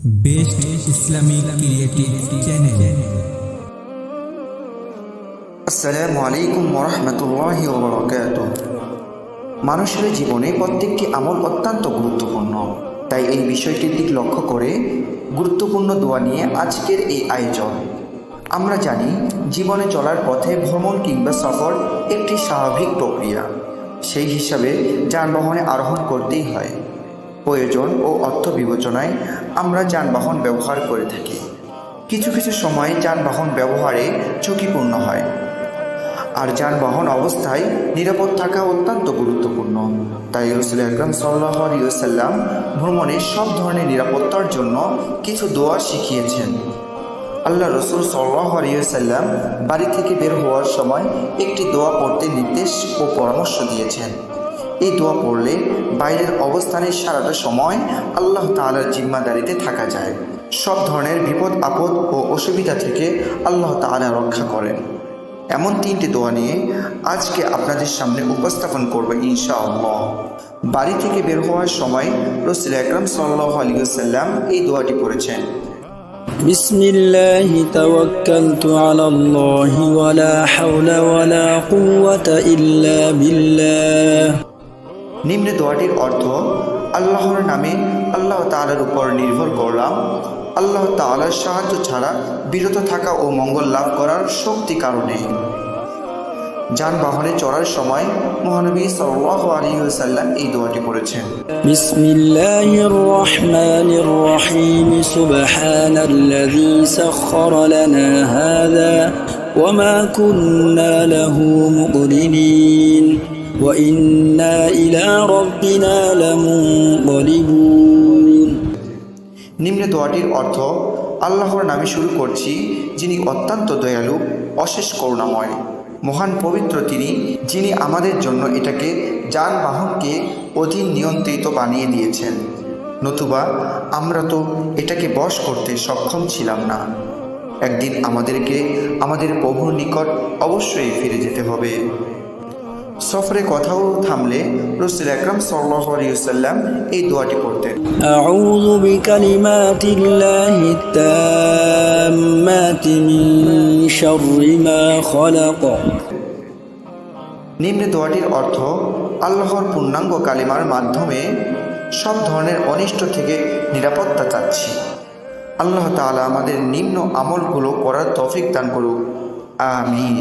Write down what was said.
Best Islamic creative channel. আসসালামু আলাইকুম ওয়া রাহমাতুল্লাহি ওয়া বারাকাতুহু। মানুষের জীবনে প্রত্যেকটি আমল অত্যন্ত গুরুত্বপূর্ণ, তাই এই বিষয়টির দিক লক্ষ্য করে গুরুত্বপূর্ণ দোয়া নিয়ে আজকের এই আয়োজন। আমরা জানি জীবনে চলার পথে ভ্রমণ কিংবা সফর একটি স্বাভাবিক প্রক্রিয়া। সেই হিসাবে যানবাহনে আরোহণ করতেই হয়। প্রয়োজন ও অর্থ বিবেচনায় আমরা যানবাহন ব্যবহার করে থাকি। কিছু কিছু সময় যানবাহন ব্যবহারে ঝুঁকিপূর্ণ হয়, আর যানবাহন অবস্থায় নিরাপদ থাকা অত্যন্ত গুরুত্বপূর্ণ। তাই রাসূল আকরাম সাল্লাল্লাহু আলাইহি ওয়াসাল্লাম ভ্রমণে সব ধরনের নিরাপত্তার জন্য কিছু দোয়া শিখিয়েছেন। আল্লাহ রাসূল সাল্লাল্লাহু আলাইহি ওয়াসাল্লাম বাড়ি থেকে বের হওয়ার সময় একটি দোয়া পড়তে নির্দেশ ও পরামর্শ দিয়েছেন। এই দোয়া পড়লে বাইরের অবস্থানের সারাটা সময় আল্লাহ তাআলার জিম্মাদারিতে থাকা যায়। সব ধরনের বিপদ আপদ ও অসুবিধা থেকে আল্লাহ তাআলা রক্ষা করেন। এমন তিনটি দোয়া নিয়ে আজকে আপনাদের সামনে উপস্থাপন করব ইনশাআল্লাহ। বাড়ি থেকে বের হওয়ার সময় রাসূল আকরাম সাল্লাল্লাহু আলাইহি ওয়াসাল্লাম এই দোয়াটি পড়েছেন। বিসমিল্লাহি তাওয়াক্কালতু আলাল্লাহি ওয়ালা হাওলা ওয়ালা কুওয়াতা ইল্লা বিল্লাহ। নিম্নে দোয়াটির অর্থ: আল্লাহর নামে আল্লাহ তাআলার উপর নির্ভর করলাম। আল্লাহ তাআলার সাহায্য ছাড়া বিরত থাকা ও মঙ্গল লাভ করার শক্তি কারণে। যানবাহনে চড়ার সময় মহানবী সাল্লাল্লাহু আলাইহি ওয়াসাল্লাম এই দোয়াটি পড়েছেন। বিসমিল্লাহির রহমানির রহিম। সুবহানাল্লাযী সাখখারা লানা হাযা ওয়া মা কুন্না লাহু মুকরিনিন ওয়া ইন্না ইলা রাব্বিনা লামুনকালিবুন। নিম্নে দোয়াটির অর্থ: আল্লাহর নামে শুরু করছি, যিনি অত্যন্ত দয়ালু, অশেষ করুণাময়, মহান পবিত্র তিনি, যিনি আমাদের জন্য এটাকে যানবাহনকে অধীন নিয়ন্ত্রিত বানিয়ে দিয়েছেন, নতুবা আমরা তো এটাকে বশ করতে সক্ষম ছিলাম না। একদিন আমাদেরকে আমাদের প্রভুর নিকট অবশ্যই ফিরে যেতে হবে। সফরে কোথাও থামলে রাসূল আকরাম সাল্লাল্লাহু আলাইহি ওয়াসাল্লাম এই দোয়াটি পড়তেন। আউযু বিকালিমাতিল্লাহি তাম্মাতি মিন শাররি মা খালাক। নিম্নে দোয়াটির অর্থ: আল্লাহর পূর্ণাঙ্গ কালিমার মাধ্যমে সব ধরনের অনিষ্ট থেকে নিরাপত্তা চাচ্ছি। আল্লাহ তাআলা আমাদের নিম্ন আমলগুলো করার তৌফিক দান করুক। আমিন।